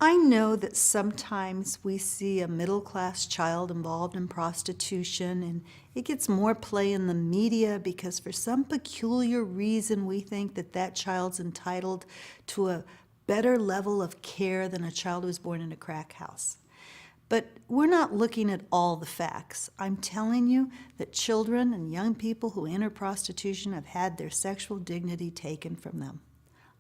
I know that sometimes we see a middle-class child involved in prostitution and it gets more play in the media because for some peculiar reason we think that that child's entitled to a better level of care than a child who was born in a crack house. But we're not looking at all the facts. I'm telling you that children and young people who enter prostitution have had their sexual dignity taken from them.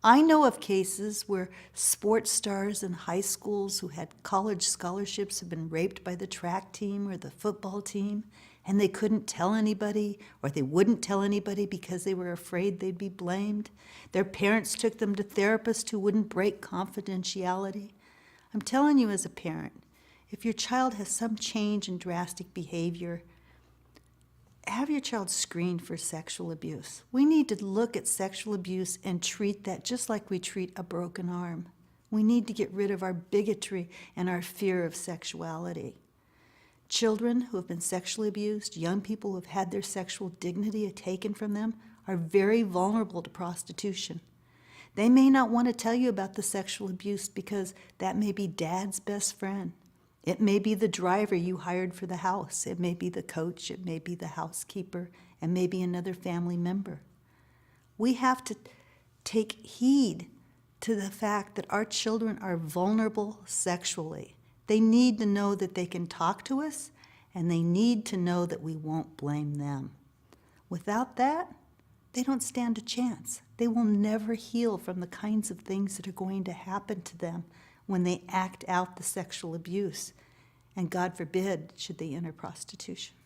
I know of cases where sports stars in high schools who had college scholarships have been raped by the track team or the football team, and they couldn't tell anybody, or they wouldn't tell anybody because they were afraid they'd be blamed. Their parents took them to therapists who wouldn't break confidentiality. I'm telling you as a parent, if your child has some change in drastic behavior, have your child screened for sexual abuse. We need to look at sexual abuse and treat that just like we treat a broken arm. We need to get rid of our bigotry and our fear of sexuality. Children who have been sexually abused, young people who have had their sexual dignity taken from them, are very vulnerable to prostitution. They may not want to tell you about the sexual abuse because that may be dad's best friend. It may be the driver you hired for the house. It may be the coach. It may be the housekeeper. And maybe another family member. We have to take heed to the fact that our children are vulnerable sexually. They need to know that they can talk to us, and they need to know that we won't blame them. Without that, they don't stand a chance. They will never heal from the kinds of things that are going to happen to them when they act out the sexual abuse. And God forbid, should they enter prostitution.